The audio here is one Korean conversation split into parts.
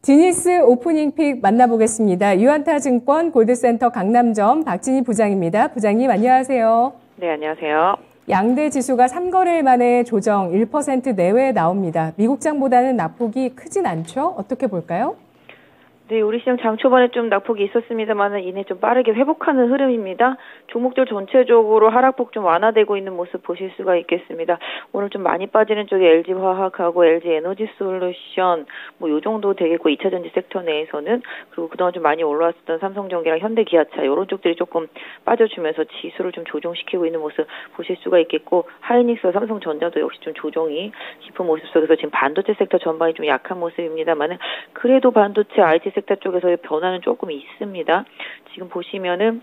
지니스 오프닝 픽 만나보겠습니다. 유한타증권 골드센터 강남점 박진희 부장입니다. 부장님 안녕하세요. 네, 안녕하세요. 양대 지수가 3거래일 만에 조정 1% 내외에 나옵니다. 미국장보다는 낙폭이 크진 않죠? 어떻게 볼까요? 네, 우리 시장 장 초반에 좀 낙폭이 있었습니다만 이내 좀 빠르게 회복하는 흐름입니다. 종목들 전체적으로 하락폭 좀 완화되고 있는 모습 보실 수가 있겠습니다. 오늘 좀 많이 빠지는 쪽에 LG화학하고 LG에너지솔루션 요 정도 되겠고 2차전지 섹터 내에서는 그리고 그동안 좀 많이 올라왔었던 삼성전기랑 현대기아차 이런 쪽들이 조금 빠져주면서 지수를 좀 조정시키고 있는 모습 보실 수가 있겠고 하이닉스와 삼성전자도 역시 좀 조정이 깊은 모습 속에서 지금 반도체 섹터 전반이 좀 약한 모습입니다만은 그래도 반도체 IT 섹터 쪽에서의 변화는 조금 있습니다. 지금 보시면은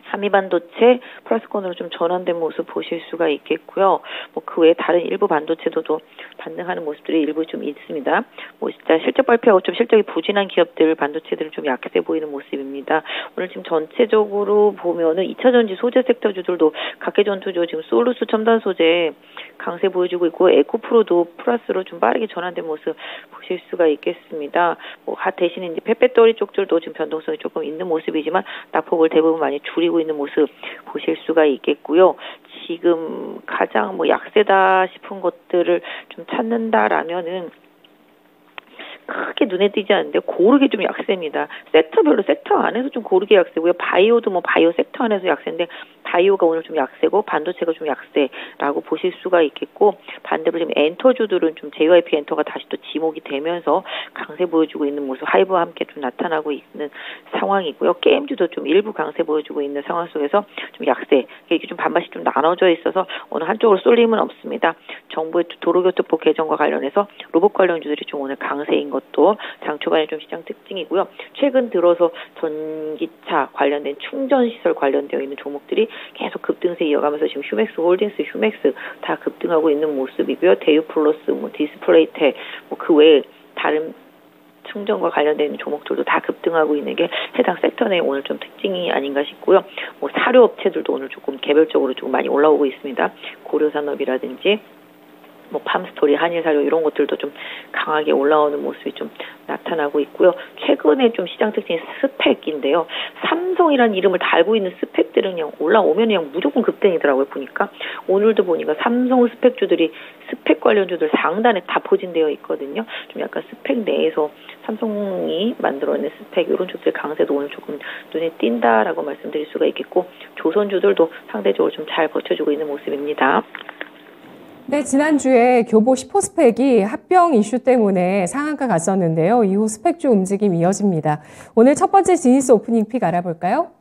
삼위반도체 플러스권으로 좀 전환된 모습 보실 수가 있겠고요. 그 외에 다른 일부 반도체도 반등하는 모습들이 일부 좀 있습니다. 진짜 실적 발표하고 좀 실적이 부진한 기업들, 반도체들은 좀 약세 보이는 모습입니다. 오늘 지금 전체적으로 보면은 2차전지 소재 섹터주들도 각계전투조 지금 솔루스 첨단 소재 강세 보여주고 있고 에코프로도 플러스로 좀 빠르게 전환된 모습 보실 수가 있겠습니다. 대신에 이제 펫배터리 쪽들도 지금 변동성이 조금 있는 모습이지만 낙폭을 대부분 많이 줄이고 있는 모습 보실 수가 있겠고요. 지금 가장 약세다 싶은 것들을 좀 찾는다라면은 크게 눈에 띄지 않는데 고르게 좀 약세입니다. 섹터별로 섹터 안에서 좀 고르게 약세고요. 바이오도 바이오 섹터 안에서 약세인데 바이오가 오늘 좀 약세고 반도체가 좀 약세라고 보실 수가 있겠고 반대로 지금 엔터주들은 좀 JYP 엔터가 다시 또 지목이 되면서 강세 보여주고 있는 모습 하이브와 함께 좀 나타나고 있는 상황이고요. 게임주도 좀 일부 강세 보여주고 있는 상황 속에서 좀 약세 이게 좀 반반씩 좀 나눠져 있어서 어느 한쪽으로 쏠림은 없습니다. 정부의 도로교통법 개정과 관련해서 로봇 관련주들이 좀 오늘 강세인 것도 장 초반에 좀 시장 특징이고요. 최근 들어서 전기차 관련된 충전시설 관련되어 있는 종목들이 계속 급등세 이어가면서 지금 휴맥스 홀딩스, 휴맥스 다 급등하고 있는 모습이고요. 대유플러스, 디스플레이텍, 그 외에 다른 충전과 관련된 종목들도 다 급등하고 있는 게 해당 섹터 내 오늘 좀 특징이 아닌가 싶고요. 사료업체들도 오늘 조금 개별적으로 조금 많이 올라오고 있습니다. 고려산업이라든지 팜스토리, 한일사료 이런 것들도 좀 강하게 올라오는 모습이 좀 나타나고 있고요. 최근에 좀 시장 특징이 스펙인데요. 삼성이라는 이름을 달고 있는 스펙들은 그냥 올라오면 그냥 무조건 급등이더라고요. 보니까 오늘도 보니까 삼성 스펙주들이 스펙 관련주들 상단에 다 포진되어 있거든요. 좀 약간 스펙 내에서 삼성이 만들어낸 스펙 이런 쪽들 강세도 오늘 조금 눈에 띈다라고 말씀드릴 수가 있겠고 조선주들도 상대적으로 좀 잘 버텨주고 있는 모습입니다. 네, 지난주에 교보 10호 스펙이 합병 이슈 때문에 상한가 갔었는데요. 이후 스펙주 움직임 이어집니다. 오늘 첫 번째 지니스 오프닝 픽 알아볼까요?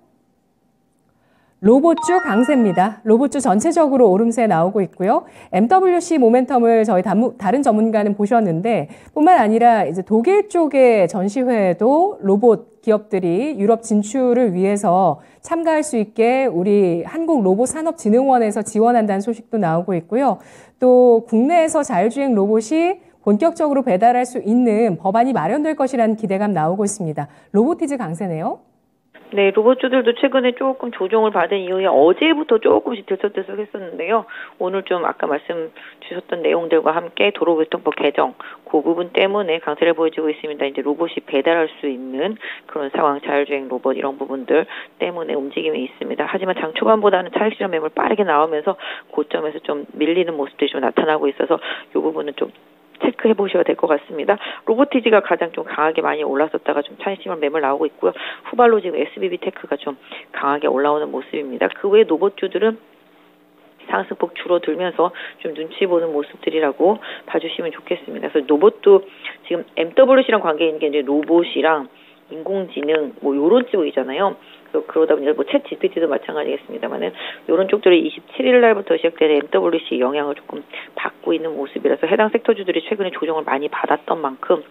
로봇주 강세입니다. 로봇주 전체적으로 오름세 나오고 있고요. MWC 모멘텀을 저희 다른 전문가는 보셨는데 뿐만 아니라 이제 독일 쪽의 전시회에도 로봇 기업들이 유럽 진출을 위해서 참가할 수 있게 우리 한국로봇산업진흥원에서 지원한다는 소식도 나오고 있고요. 또 국내에서 자율주행 로봇이 본격적으로 배달할 수 있는 법안이 마련될 것이라는 기대감 나오고 있습니다. 로보티즈 강세네요. 네, 로봇주들도 최근에 조금 조정을 받은 이후에 어제부터 조금씩 들썩들썩 했었는데요. 오늘 좀 아까 말씀 주셨던 내용들과 함께 도로교통법 개정, 그 부분 때문에 강세를 보여주고 있습니다. 이제 로봇이 배달할 수 있는 그런 상황, 자율주행 로봇 이런 부분들 때문에 움직임이 있습니다. 하지만 장 초반보다는 차익 실현 매물 빠르게 나오면서 고점에서 좀 밀리는 모습들이 좀 나타나고 있어서 이 부분은 좀 체크해 보셔야 될 것 같습니다. 로보티지가 가장 좀 강하게 많이 올랐었다가 좀 차익실현 매물 나오고 있고요. 후발로 지금 SBB테크가 좀 강하게 올라오는 모습입니다. 그 외 로봇주들은 상승폭 줄어들면서 좀 눈치 보는 모습들이라고 봐주시면 좋겠습니다. 그래서 로봇도 지금 MWC랑 관계 있는 게 이제 로봇이랑 인공지능 요런 쪽이잖아요. 그러다 보니 챗 GPT도 마찬가지겠습니다만은 이런 쪽들이 27일 날부터 시작된 MWC 영향을 조금 받고 있는 모습이라서 해당 섹터주들이 최근에 조정을 많이 받았던 만큼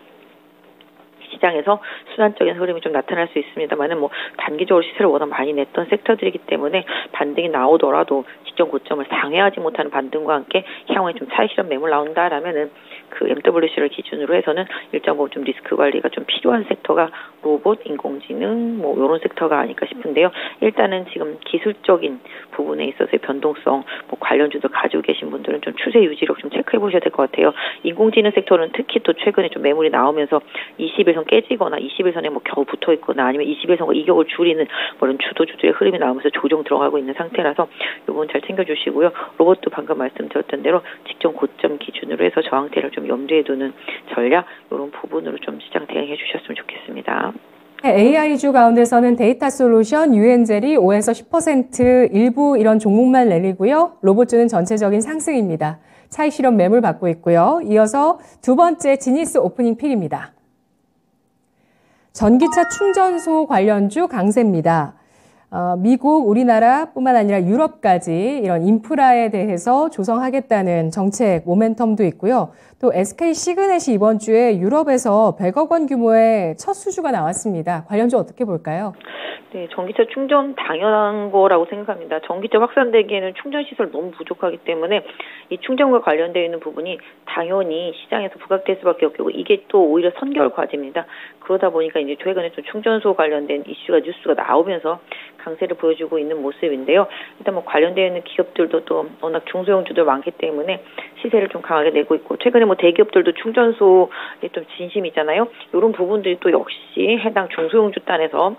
시장에서 순환적인 흐름이 좀 나타날 수 있습니다만은 단기적으로 시세를 워낙 많이 냈던 섹터들이기 때문에 반등이 나오더라도 직전 고점을 상회하지 못하는 반등과 함께 향후에 좀 차익 실현 매물 나온다라면은 그 MWC를 기준으로 해서는 일정 부분 좀 리스크 관리가 좀 필요한 섹터가 로봇, 인공지능 뭐 이런 섹터가 아닐까 싶은데요. 일단은 지금 기술적인 부분에 있어서의 변동성 뭐 관련주도 가지고 계신 분들은 좀 추세 유지력 좀 체크해 보셔야 될 것 같아요. 인공지능 섹터는 특히 또 최근에 좀 매물이 나오면서 21선 깨지거나 21선에 뭐 겨우 붙어 있거나 아니면 21선과 이격을 줄이는 뭐 이런 주도주들의 흐름이 나오면서 조정 들어가고 있는 상태라서 이 부분 잘 챙겨주시고요. 로봇도 방금 말씀드렸던 대로 직전 고점 기준으로 해서 저항대를 좀 염두에 두는 전략 이런 부분으로 좀 시장 대응해 주셨으면 좋겠습니다. AI주 가운데서는 데이터 솔루션, 유엔젤이 5에서 10% 일부 이런 종목만 내리고요. 로봇주는 전체적인 상승입니다. 차익 실현 매물 받고 있고요. 이어서 두 번째 지니스 오프닝 픽입니다. 전기차 충전소 관련주 강세입니다. 미국, 우리나라뿐만 아니라 유럽까지 이런 인프라에 대해서 조성하겠다는 정책 모멘텀도 있고요. 또 SK 시그넷이 이번 주에 유럽에서 100억 원 규모의 첫 수주가 나왔습니다. 관련주 어떻게 볼까요? 네, 전기차 충전 당연한 거라고 생각합니다. 전기차 확산되기에는 충전시설 너무 부족하기 때문에 이 충전과 관련되어 있는 부분이 당연히 시장에서 부각될 수밖에 없고 이게 또 오히려 선결 과제입니다. 그러다 보니까 이제 최근에 좀 충전소 관련된 이슈가 뉴스가 나오면서 강세를 보여주고 있는 모습인데요. 일단 뭐 관련되어 있는 기업들도 또 워낙 중소형주들 많기 때문에 시세를 좀 강하게 내고 있고 최근에 뭐 대기업들도 충전소에 좀 진심이잖아요. 이런 부분들이 또 역시 해당 중소형주 단에서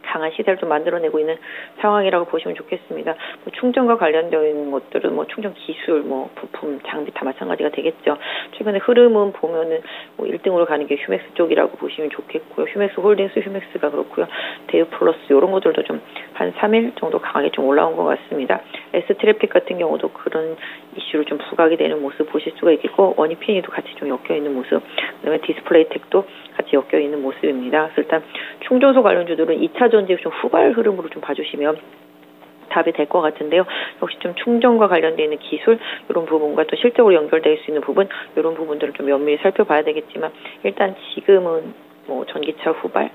강한 시세를 좀 만들어내고 있는 상황이라고 보시면 좋겠습니다. 뭐 충전과 관련되어 있는 것들은 뭐 충전 기술, 뭐 부품, 장비 다 마찬가지가 되겠죠. 최근에 흐름은 보면은 뭐 1등으로 가는 게 휴맥스 쪽이라고 보시면 좋겠고요. 휴맥스 홀딩스, 휴맥스가 그렇고요. 대유 플러스 이런 것들도 좀 한 3일 정도 강하게 좀 올라온 것 같습니다. S트래픽 같은 경우도 그런 이슈를 좀 부각이 되는 모습 보실 수가 있겠고 원익PNE도 같이 좀 엮여 있는 모습, 그다음에 디스플레이텍도 같이 엮여 있는 모습입니다. 그래서 일단 충전소 관련주들은 2차 전지 좀 후발 흐름으로 좀 봐주시면 답이 될 것 같은데요. 역시 좀 충전과 관련되어 있는 기술 이런 부분과 또 실적으로 연결될 수 있는 부분 이런 부분들을 좀 면밀히 살펴봐야 되겠지만 일단 지금은 뭐 전기차 후발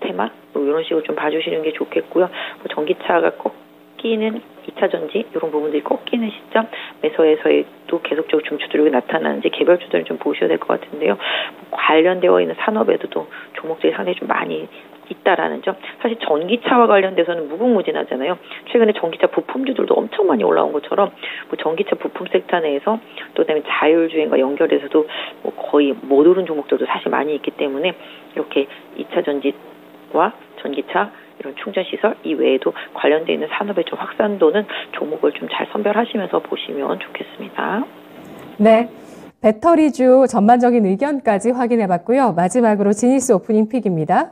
테마 뭐 이런 식으로 좀 봐주시는 게 좋겠고요. 뭐 전기차가 꺾이는 2차 전지 이런 부분들이 꺾이는 시점 매서에서도 계속적으로 중추들이 나타나는지 개별주들을 좀 보셔야 될 것 같은데요. 뭐 관련되어 있는 산업에도 또 종목들이 상당히 좀 많이 있다라는 점. 사실 전기차와 관련돼서는 무궁무진하잖아요. 최근에 전기차 부품주들도 엄청 많이 올라온 것처럼 뭐 전기차 부품 섹터 내에서 또 그다음에 자율주행과 연결해서도 뭐 거의 못 오른 종목들도 사실 많이 있기 때문에 이렇게 2차 전지와 전기차 이런 충전시설 이외에도 관련되어 있는 산업의 좀 확산도는 종목을 좀 잘 선별하시면서 보시면 좋겠습니다. 네. 배터리주 전반적인 의견까지 확인해봤고요. 마지막으로 지니스 오프닝 픽입니다.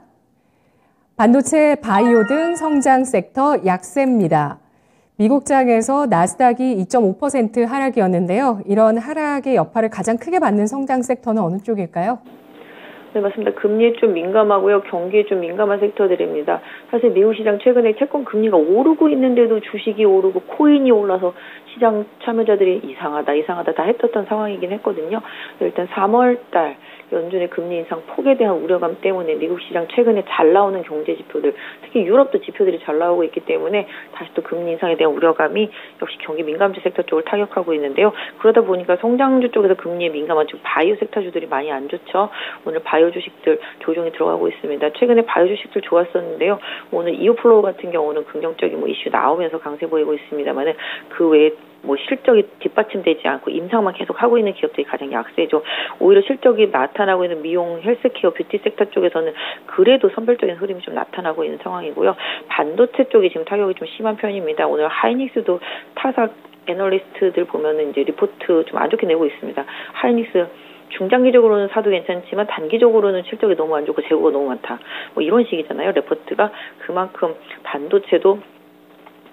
반도체, 바이오 등 성장 섹터 약세입니다. 미국장에서 나스닥이 2.5% 하락이었는데요. 이런 하락의 여파를 가장 크게 받는 성장 섹터는 어느 쪽일까요? 네, 맞습니다. 금리에 좀 민감하고요. 경기에 좀 민감한 섹터들입니다. 사실 미국 시장 최근에 채권 금리가 오르고 있는데도 주식이 오르고 코인이 올라서 시장 참여자들이 이상하다 다 했었던 상황이긴 했거든요. 일단 3월달 연준의 금리 인상 폭에 대한 우려감 때문에 미국 시장 최근에 잘 나오는 경제 지표들, 특히 유럽도 지표들이 잘 나오고 있기 때문에 다시 또 금리 인상에 대한 우려감이 역시 경기 민감주 섹터 쪽을 타격하고 있는데요. 그러다 보니까 성장주 쪽에서 금리에 민감한 쪽 바이오 섹터주들이 많이 안 좋죠. 오늘 바이오 주식들 조정이 들어가고 있습니다. 최근에 바이오 주식들 좋았었는데요. 오늘 이오플로우 같은 경우는 긍정적인 뭐 이슈 나오면서 강세 보이고 있습니다만은 그 외에 뭐 실적이 뒷받침되지 않고 임상만 계속 하고 있는 기업들이 가장 약세죠. 오히려 실적이 나타나고 있는 미용, 헬스케어, 뷰티 섹터 쪽에서는 그래도 선별적인 흐름이 좀 나타나고 있는 상황이고요. 반도체 쪽이 지금 타격이 좀 심한 편입니다. 오늘 하이닉스도 타사 애널리스트들 보면은 이제 리포트 좀 안 좋게 내고 있습니다. 하이닉스 중장기적으로는 사도 괜찮지만 단기적으로는 실적이 너무 안 좋고 재고가 너무 많다. 뭐 이런 식이잖아요. 레포트가 그만큼 반도체도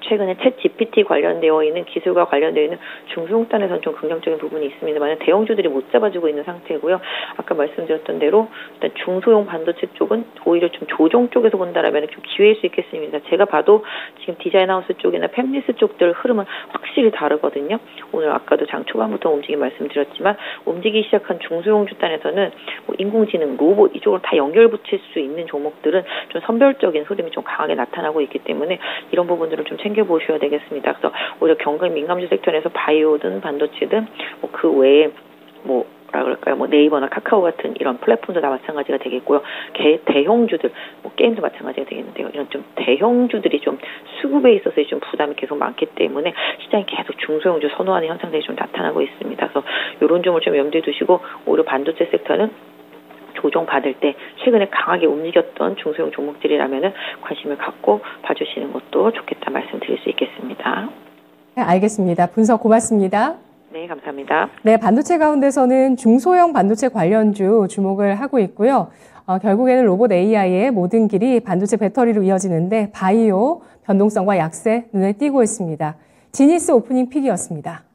최근에 챗 GPT 관련되어 있는 기술과 관련되어 있는 중소형단에서는 좀 긍정적인 부분이 있습니다만 대형주들이 못 잡아주고 있는 상태고요. 아까 말씀드렸던 대로 일단 중소형 반도체 쪽은 오히려 좀 조정 쪽에서 본다라면 좀 기회일 수 있겠습니다. 제가 봐도 지금 디자인하우스 쪽이나 팹리스 쪽들 흐름은 확실히 다르거든요. 오늘 아까도 장 초반부터 움직임 말씀드렸지만 움직이기 시작한 중소형주 단에서는 뭐 인공지능, 로봇 이쪽으로 다 연결 붙일 수 있는 종목들은 좀 선별적인 흐름이 좀 강하게 나타나고 있기 때문에 이런 부분들을 좀 챙겨보셔야 되겠습니다. 그래서 오히려 경기 민감주 섹터에서 바이오든 반도체든 뭐 그 외에 뭐 뭐라 그럴까요? 뭐 네이버나 카카오 같은 이런 플랫폼도 다 마찬가지가 되겠고요. 대형주들, 뭐 게임도 마찬가지가 되겠는데요. 이런 좀 대형주들이 좀 수급에 있어서 좀 부담이 계속 많기 때문에 시장이 계속 중소형주 선호하는 현상들이 좀 나타나고 있습니다. 그래서 이런 점을 좀 염두에 두시고 오히려 반도체 섹터는 조정 받을 때 최근에 강하게 움직였던 중소형 종목들이라면은 관심을 갖고 봐주시는 것도 좋겠다 말씀드릴 수 있겠습니다. 네, 알겠습니다. 분석 고맙습니다. 네, 감사합니다. 네, 반도체 가운데서는 중소형 반도체 관련주 주목을 하고 있고요. 결국에는 로봇 AI의 모든 길이 반도체 배터리로 이어지는데 바이오, 변동성과 약세 눈에 띄고 있습니다. 지니스 오프닝 픽이었습니다.